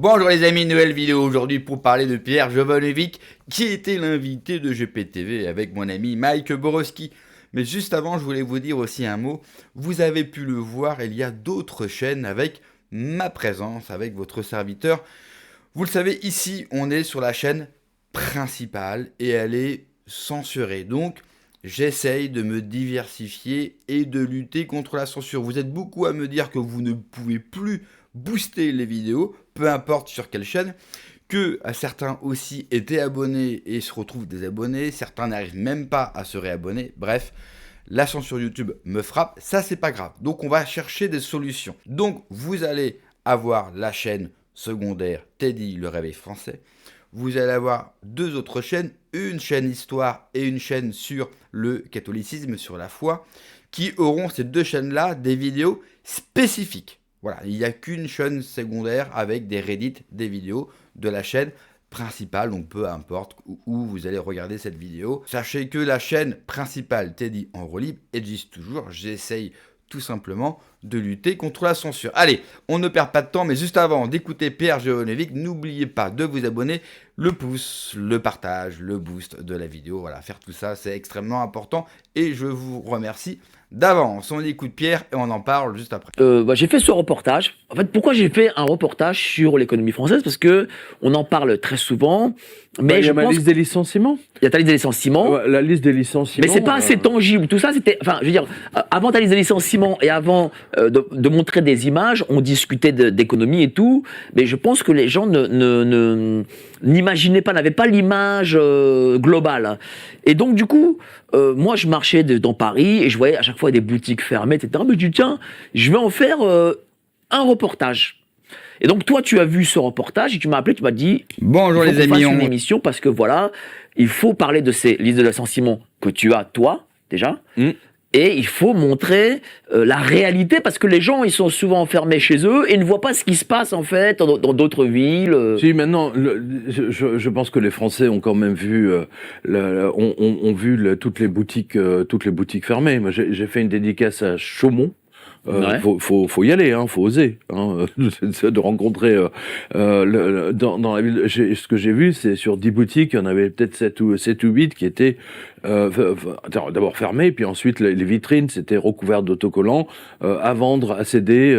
Bonjour les amis, nouvelle vidéo aujourd'hui pour parler de Pierre Jovanovic qui était l'invité de GPTV avec mon ami Mike Borowski. Mais juste avant, je voulais vous dire aussi un mot. Vous avez pu le voir, il y a d'autres chaînes avec ma présence, avec votre serviteur. Vous le savez, ici, on est sur la chaîne principale et elle est censurée. Donc, j'essaye de me diversifier et de lutter contre la censure. Vous êtes beaucoup à me dire que vous ne pouvez plus booster les vidéos, peu importe sur quelle chaîne, que certains aussi étaient abonnés et se retrouvent désabonnés, certains n'arrivent même pas à se réabonner, bref, la censure YouTube me frappe, ça c'est pas grave, donc on va chercher des solutions. Donc vous allez avoir la chaîne secondaire Teddy le réveil français, vous allez avoir deux autres chaînes, une chaîne histoire et une chaîne sur le catholicisme, sur la foi, qui auront ces deux chaînes-là des vidéos spécifiques. Voilà, il n'y a qu'une chaîne secondaire avec des Reddit, des vidéos de la chaîne principale, donc peu importe où vous allez regarder cette vidéo. Sachez que la chaîne principale Teddy en roue libre existe toujours, j'essaye tout simplement de lutter contre la censure. Allez, on ne perd pas de temps, mais juste avant d'écouter Pierre Jovanovic, n'oubliez pas de vous abonner, le pouce, le partage, le boost de la vidéo. Voilà, faire tout ça, c'est extrêmement important et je vous remercie d'avance. On écoute Pierre et on en parle juste après. J'ai fait ce reportage. En fait, pourquoi j'ai fait un reportage sur l'économie française? Parce que on en parle très souvent, mais il y je a ma pense liste des licenciements. il y a ta liste des licenciements, Ouais, la liste des licenciements. mais c'est pas assez tangible. Tout ça, c'était, enfin, je veux dire, avant ta liste des licenciements et avant de montrer des images, on discutait d'économie et tout, mais je pense que les gens n'imaginaient pas, n'avaient pas l'image globale. Et donc, du coup, moi, je marchais dans Paris et je voyais à chaque fois des boutiques fermées, etc. Mais je dis, tiens, je vais en faire un reportage. Et donc, toi, tu as vu ce reportage et tu m'as appelé, tu m'as dit, bonjour il faut les qu'on amis, fasse une émission parce que voilà, il faut parler de ces listes de licenciement que tu as, toi, déjà. Et il faut montrer la réalité parce que les gens, ils sont souvent enfermés chez eux et ne voient pas ce qui se passe en fait dans d'autres villes. Si maintenant, je pense que les Français ont quand même vu, ont vu toutes les boutiques fermées. Moi, j'ai fait une dédicace à Chaumont. Ouais. Faut y aller, hein, faut oser, hein, de rencontrer dans la ville. Ce que j'ai vu, c'est sur 10 boutiques, il y en avait peut-être 7 ou 8 qui étaient d'abord fermées, puis ensuite les vitrines c'était recouvert d'autocollants à vendre, à céder,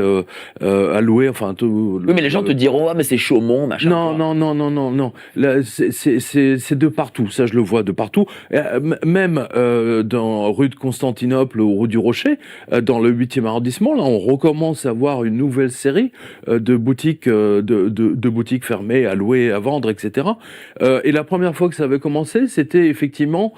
à louer, enfin tout. Oui, mais les gens te diront, ah, mais c'est Chaumont, machin. Non. Là, c'est de partout. Ça, je le vois de partout. Même dans rue de Constantinople ou rue du Rocher, dans le 8e arrondissement, là, on recommence à voir une nouvelle série de boutiques, de boutiques fermées, à louer, à vendre, etc. Et la première fois que ça avait commencé, c'était effectivement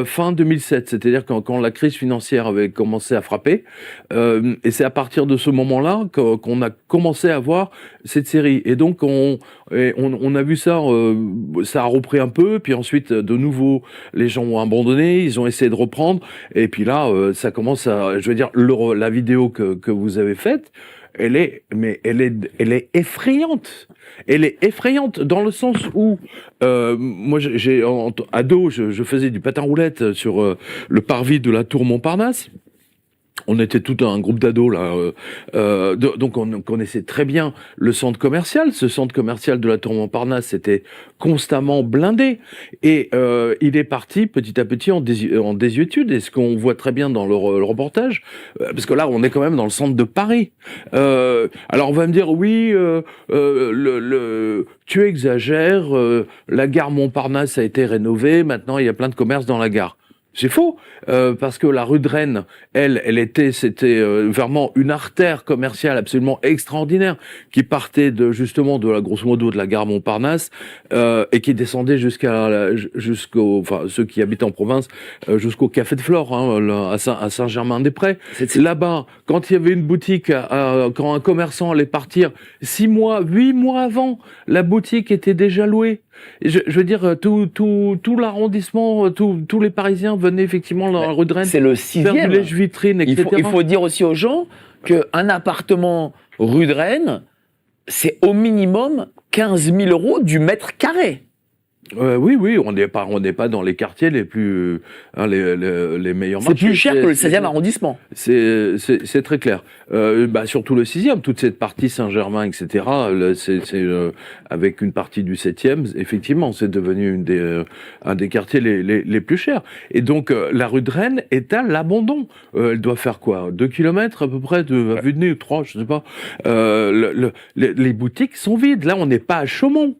fin 2007. C'est-à-dire quand la crise financière avait commencé à frapper. Et c'est à partir de ce moment-là qu'on a commencé à voir cette série. Et donc, on a vu ça, ça a repris un peu, puis ensuite, de nouveau, les gens ont abandonné, ils ont essayé de reprendre, et puis là, ça commence à, je veux dire, la vidéo que vous avez faite, elle est effrayante. Elle est effrayante dans le sens où, moi, ado, je faisais du patin roulette sur le parvis de la Tour Montparnasse. On était tout un groupe d'ados là, donc on connaissait très bien le centre commercial. Ce centre commercial de la Tour Montparnasse était constamment blindé et il est parti petit à petit en désuétude. Et ce qu'on voit très bien dans le reportage, parce que là on est quand même dans le centre de Paris. Alors on va me dire oui, tu exagères. La gare Montparnasse a été rénovée. Maintenant il y a plein de commerces dans la gare. C'est faux, parce que la rue de Rennes, c'était vraiment une artère commerciale absolument extraordinaire qui partait justement de grosso modo de la gare Montparnasse et qui descendait jusqu'au, enfin ceux qui habitent en province, jusqu'au Café de Flore, hein, à Saint-Germain-des-Prés. Là-bas, quand il y avait une boutique, quand un commerçant allait partir, 6 mois, 8 mois avant, la boutique était déjà louée. Je veux dire, tout l'arrondissement, tous les Parisiens venaient effectivement dans la rue de Rennes. C'est le 6e. Faire du lèche-vitrine, etc. Il faut dire aussi aux gens qu'un appartement rue de Rennes, c'est au minimum 15 000 € du mètre carré. Oui, on n'est pas dans les quartiers les plus, les meilleurs C'est marchés. plus cher que le 16e arrondissement. C'est très clair. Surtout le 6e, toute cette partie Saint-Germain, etc. Avec une partie du 7e, effectivement, c'est devenu un des quartiers les plus chers. Et donc, la rue de Rennes est à l'abandon. Elle doit faire quoi? 2 kilomètres à peu près à vue de nez, 3, je sais pas. Les boutiques sont vides. Là, on n'est pas à Chaumont.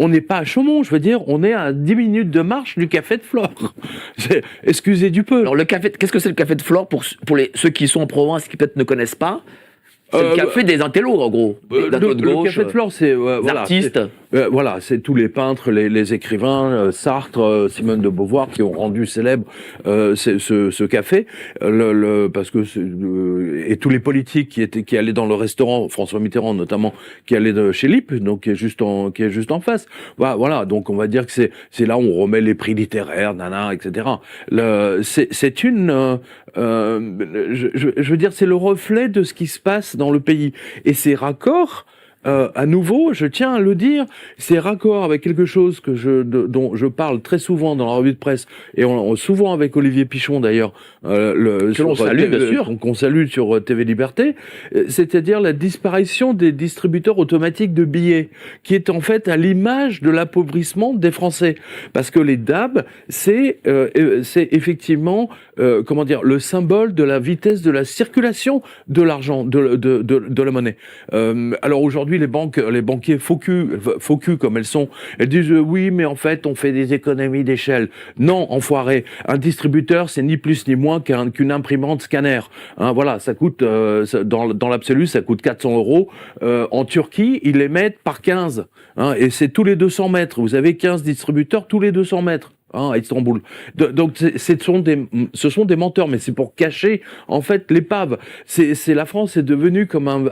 On n'est pas à Chaumont, je veux dire, on est à 10 minutes de marche du café de Flore. Excusez du peu. Alors, qu'est-ce que c'est le café de Flore pour ceux qui sont en province et qui peut-être ne connaissent pas? C'est le café des intellos, en gros. Le café de Flore, c'est voilà, artistes. Voilà, c'est tous les peintres, les écrivains, Sartre, Simone de Beauvoir, qui ont rendu célèbre ce café, parce que et tous les politiques qui allaient dans le restaurant, François Mitterrand notamment, qui allait chez Lippe, donc qui est juste en face. Voilà, donc on va dire que c'est là où on remet les prix littéraires, etc. C'est une je veux dire, c'est le reflet de ce qui se passe dans le pays. Et c'est raccord, à nouveau, je tiens à le dire, c'est raccord avec quelque chose dont je parle très souvent dans la revue de presse, et souvent avec Olivier Pichon d'ailleurs, l'on salue, bien sûr. qu'on salue sur TV Liberté, c'est-à-dire la disparition des distributeurs automatiques de billets, qui est en fait à l'image de l'appauvrissement des Français. Parce que les DAB, c'est effectivement, le symbole de la vitesse de la circulation de l'argent, de la monnaie. Alors aujourd'hui, les banquiers faux cul comme elles sont, elles disent oui, mais en fait, on fait des économies d'échelle. Non, enfoiré. Un distributeur, c'est ni plus ni moins qu'une imprimante scanner. Hein, voilà, ça coûte, dans l'absolu, ça coûte 400 €. En Turquie, ils les mettent par 15. Hein, et c'est tous les 200 mètres. Vous avez 15 distributeurs tous les 200 mètres. À Istanbul. Donc ce sont des menteurs, mais c'est pour cacher en fait l'épave. C'est la France est devenue comme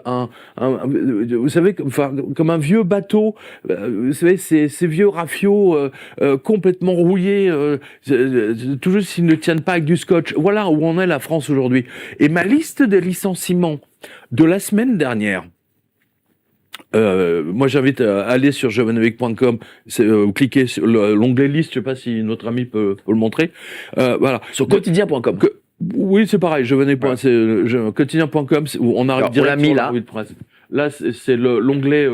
vous savez, comme un vieux bateau. Vous savez, ces vieux rafiaux complètement rouillés, tout juste s'ils ne tiennent pas avec du scotch. Voilà où en est la France aujourd'hui. Et ma liste des licenciements de la semaine dernière. Moi, j'invite à aller sur jovanovic.com, cliquez sur l'onglet liste, je sais pas si notre ami peut le montrer. Voilà. Sur quotidien.com. Oui, c'est pareil, quotidien.com, où on arrive direct sur la revue de presse. Là, c'est l'onglet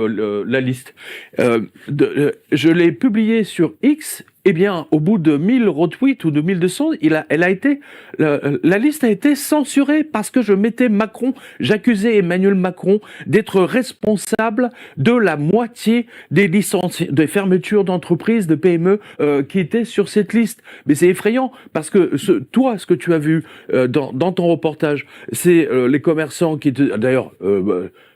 la liste. Je l'ai publié sur X. Eh bien, au bout de 1000 retweets ou de 1200, la liste a été censurée parce que j'accusais Emmanuel Macron d'être responsable de la moitié des des fermetures d'entreprises, de PME, qui étaient sur cette liste. Mais c'est effrayant parce que ce que tu as vu dans ton reportage, c'est les commerçants d'ailleurs,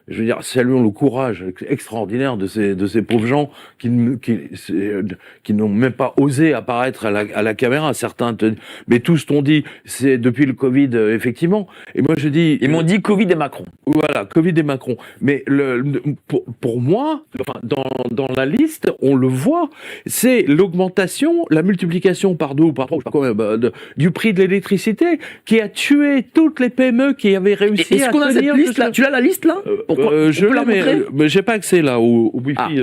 je veux dire, saluons le courage extraordinaire de ces pauvres gens qui n'ont même pas osé apparaître à la caméra. Certains mais tous t'ont dit, c'est depuis le Covid, effectivement. Et moi, je dis... Ils m'ont dit Covid et Macron. Voilà, Covid et Macron. Mais pour moi, enfin, dans la liste, on le voit, c'est l'augmentation, la multiplication par 2 ou par 3, je sais pas combien, du prix de l'électricité qui a tué toutes les PME qui avaient réussi à tenir... Est-ce qu'on a cette liste-là? Tu as la liste, là? Je l'ai, mais j'ai pas accès là au Wi-Fi.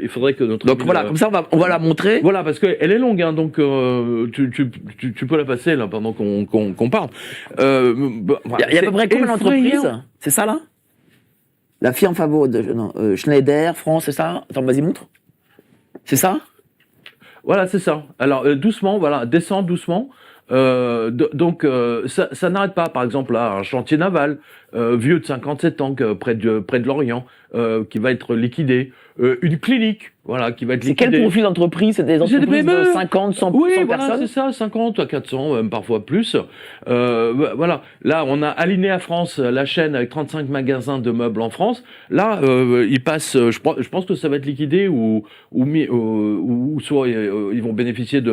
Il faudrait que notre. Donc voilà, comme ça on va la montrer. Voilà, parce qu'elle est longue, hein, donc tu peux la passer là pendant qu'on parle. Il y a à peu près combien d'entreprises? C'est ça là? La firme Favreau de Schneider, France, c'est ça? Attends, vas-y montre. C'est ça? Voilà, c'est ça. Alors doucement, voilà, descends doucement. Donc ça n'arrête pas. Par exemple là, un chantier naval vieux de 57 ans près de Lorient qui va être liquidé. Une clinique, voilà, qui va être liquidée. C'est quel profil d'entreprise? C'est des entreprises de 50, 100 voilà, personnes? C'est ça, 50 à 400, même parfois plus. Voilà, là, on a Alinéa France, la chaîne avec 35 magasins de meubles en France. Là, ils passent, je pense que ça va être liquidé ou soit ils vont bénéficier de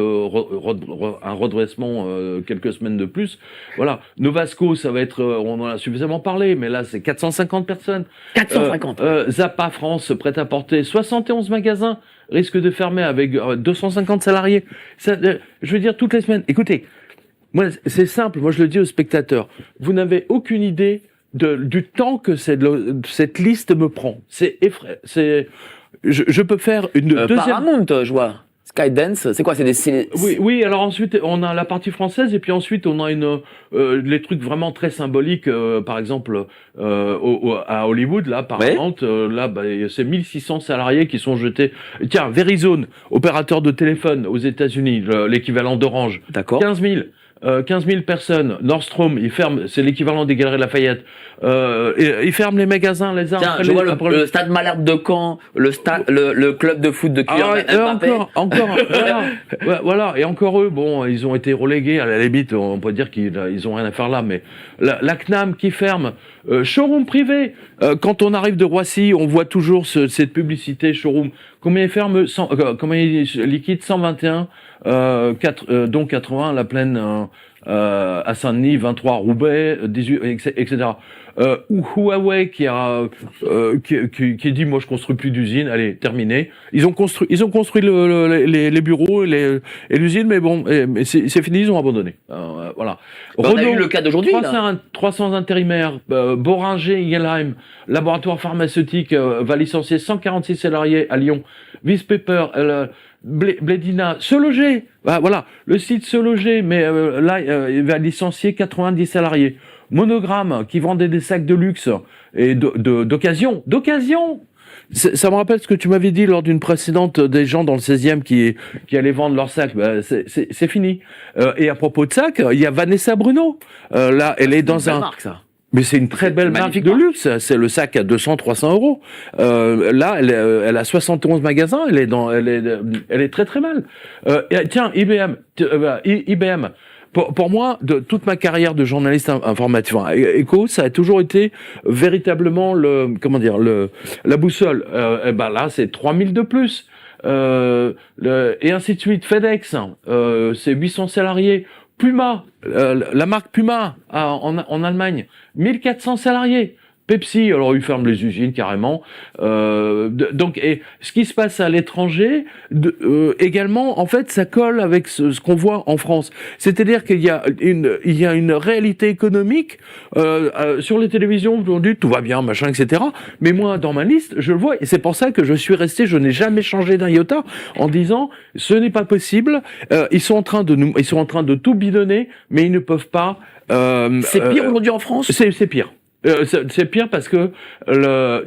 un redressement quelques semaines de plus. Voilà, Novasco, ça va être, on en a suffisamment parlé, mais là, c'est 450 personnes. 450. Zappa France, prêt-à-porter, 71 magasins risquent de fermer avec 250 salariés. Ça, je veux dire, toutes les semaines. Écoutez, moi, c'est simple, moi je le dis aux spectateurs, vous n'avez aucune idée du temps que cette liste me prend. C'est effrayant. Je peux faire une deuxième... Paramount, je vois. Skydance, c'est quoi? Oui, oui, alors ensuite, on a la partie française, et puis ensuite, on a les trucs vraiment très symboliques, par exemple, à Hollywood, là, Paramount, là, bah, c'est 1600 salariés qui sont jetés. Tiens, Verizon, opérateur de téléphone aux États-Unis, l'équivalent d'Orange. D'accord. 15 000 personnes. Nordstrom, ils ferment, c'est l'équivalent des Galeries Lafayette. Ils ferment les magasins, les uns Tiens, après je les vois après le stade Malherbe de Caen, le club de foot de Kylian Mbappé. encore, voilà, ouais, voilà. Et encore eux, bon, ils ont été relégués. À la limite, on peut dire qu'ils ont rien à faire là, mais la CNAM qui ferme, showroom privé. Quand on arrive de Roissy, on voit toujours cette publicité showroom. Combien ils ferment, combien ils liquident? 121, dont 80 à la plaine, à Saint-Denis, 23 à Roubaix, 18, etc. Ou Huawei qui dit moi je construis plus d'usine, allez terminé. Ils ont construit les bureaux et l'usine, mais bon, mais c'est fini, ils ont abandonné. Voilà. On a eu le cas d'aujourd'hui. 300 intérimaires. Boringer Ingelheim, laboratoire pharmaceutique, va licencier 146 salariés à Lyon. Vice-Paper, Blédina, Se Loger. Voilà, le site Se Loger, mais là, il va licencier 90 salariés. Monogramme, qui vendait des sacs de luxe et d'occasion. Ça me rappelle ce que tu m'avais dit lors d'une précédente, des gens dans le 16e qui allaient vendre leurs sacs. C'est fini. Et à propos de sacs, il y a Vanessa Bruno. Là, elle est dans un... marque, ça. Mais c'est une très belle marque de luxe. C'est le sac à 200-300 euros. Là, elle a 71 magasins. Elle est très très mal. Tiens, IBM. Pour moi, de toute ma carrière de journaliste informatique, éco, ça a toujours été véritablement la boussole. Là, c'est 3000 de plus. Et ainsi de suite. FedEx, c'est 800 salariés. Puma, la marque Puma en Allemagne, 1400 salariés. Pepsi, alors ils ferment les usines carrément. Donc, et ce qui se passe à l'étranger, également, en fait, ça colle avec ce qu'on voit en France. C'est-à-dire qu'il y a une réalité économique sur les télévisions. On dit tout va bien, machin, etc. Mais moi, dans ma liste, je le vois, et c'est pour ça que je suis resté. Je n'ai jamais changé d'un iota en disant ce n'est pas possible. Ils sont en train de tout bidonner, mais ils ne peuvent pas. C'est pire aujourd'hui en France. C'est pire. C'est pire parce que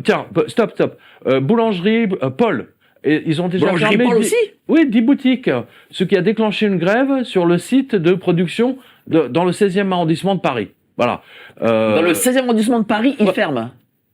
tiens, stop. Boulangerie Paul. Et ils ont déjà fermé. Paul aussi. Oui, 10 boutiques. Ce qui a déclenché une grève sur le site de production dans le 16e arrondissement de Paris. Voilà. Dans le 16e arrondissement de Paris, ils ferment.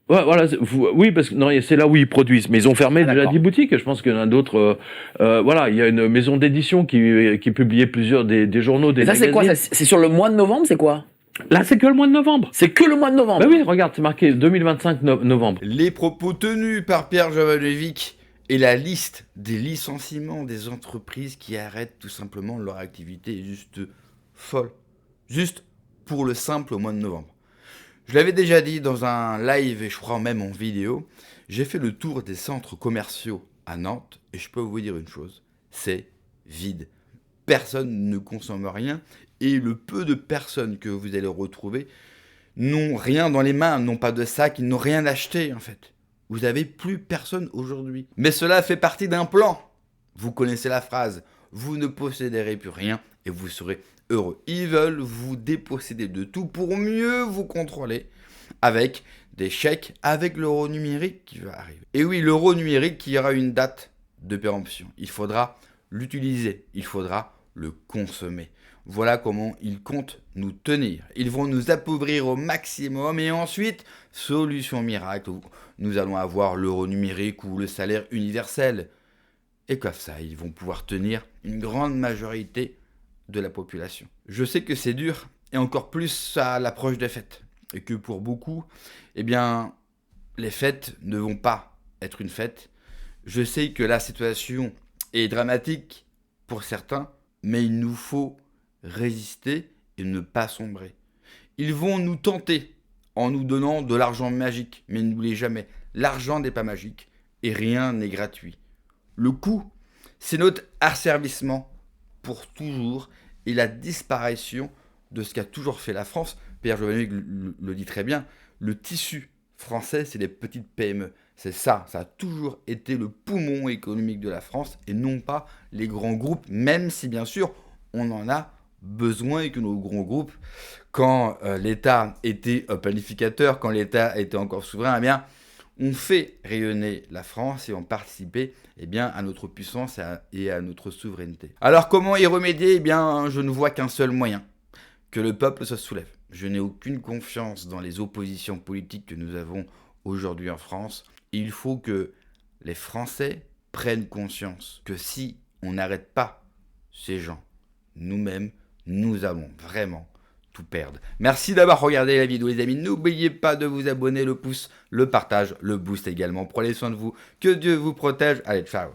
Ouais, voilà, oui, parce que non, c'est là où ils produisent, mais ils ont fermé déjà 10 boutiques. Je pense qu'il y en a d'autres. Voilà, il y a une maison d'édition qui publiait plusieurs des journaux, des magazines. C'est quoi? C'est sur le mois de novembre, c'est quoi? Là, c'est que le mois de novembre. C'est que le mois de novembre. Ben oui, regarde, c'est marqué 2025 novembre. Les propos tenus par Pierre Jovanovic et la liste des licenciements des entreprises qui arrêtent tout simplement leur activité est juste folle. Juste pour le simple mois de novembre. Je l'avais déjà dit dans un live et je crois même en vidéo, j'ai fait le tour des centres commerciaux à Nantes et je peux vous dire une chose, c'est vide. Personne ne consomme rien et le peu de personnes que vous allez retrouver n'ont rien dans les mains, n'ont pas de sac, ils n'ont rien acheté en fait. Vous n'avez plus personne aujourd'hui. Mais cela fait partie d'un plan. Vous connaissez la phrase, vous ne posséderez plus rien et vous serez heureux. Ils veulent vous déposséder de tout pour mieux vous contrôler avec des chèques, avec l'euro numérique qui va arriver. Et oui, l'euro numérique qui aura une date de péremption. Il faudra l'utiliser, il faudra le consommer. Voilà comment ils comptent nous tenir. Ils vont nous appauvrir au maximum et ensuite, solution miracle, nous allons avoir l'euro numérique ou le salaire universel. Et comme ça, ils vont pouvoir tenir une grande majorité de la population. Je sais que c'est dur et encore plus à l'approche des fêtes. Et que pour beaucoup, eh bien, les fêtes ne vont pas être une fête. Je sais que la situation est dramatique pour certains, mais il nous faut résister et ne pas sombrer. Ils vont nous tenter en nous donnant de l'argent magique, mais n'oubliez jamais, l'argent n'est pas magique et rien n'est gratuit. Le coût, c'est notre asservissement pour toujours et la disparition de ce qu'a toujours fait la France. Pierre Jovanovic le dit très bien, le tissu français, c'est les petites PME. C'est ça a toujours été le poumon économique de la France et non pas les grands groupes, même si bien sûr on en a besoin et que nos grands groupes, quand l'État était planificateur, quand l'État était encore souverain, eh bien, ont fait rayonner la France et ont participé à notre puissance et à notre souveraineté. Alors comment y remédier? Je ne vois qu'un seul moyen, que le peuple se soulève. Je n'ai aucune confiance dans les oppositions politiques que nous avons aujourd'hui en France. Il faut que les Français prennent conscience que si on n'arrête pas ces gens, nous-mêmes, nous allons vraiment tout perdre. Merci d'avoir regardé la vidéo les amis. N'oubliez pas de vous abonner, le pouce, le partage, le boost également. Prenez soin de vous. Que Dieu vous protège. Allez, ciao.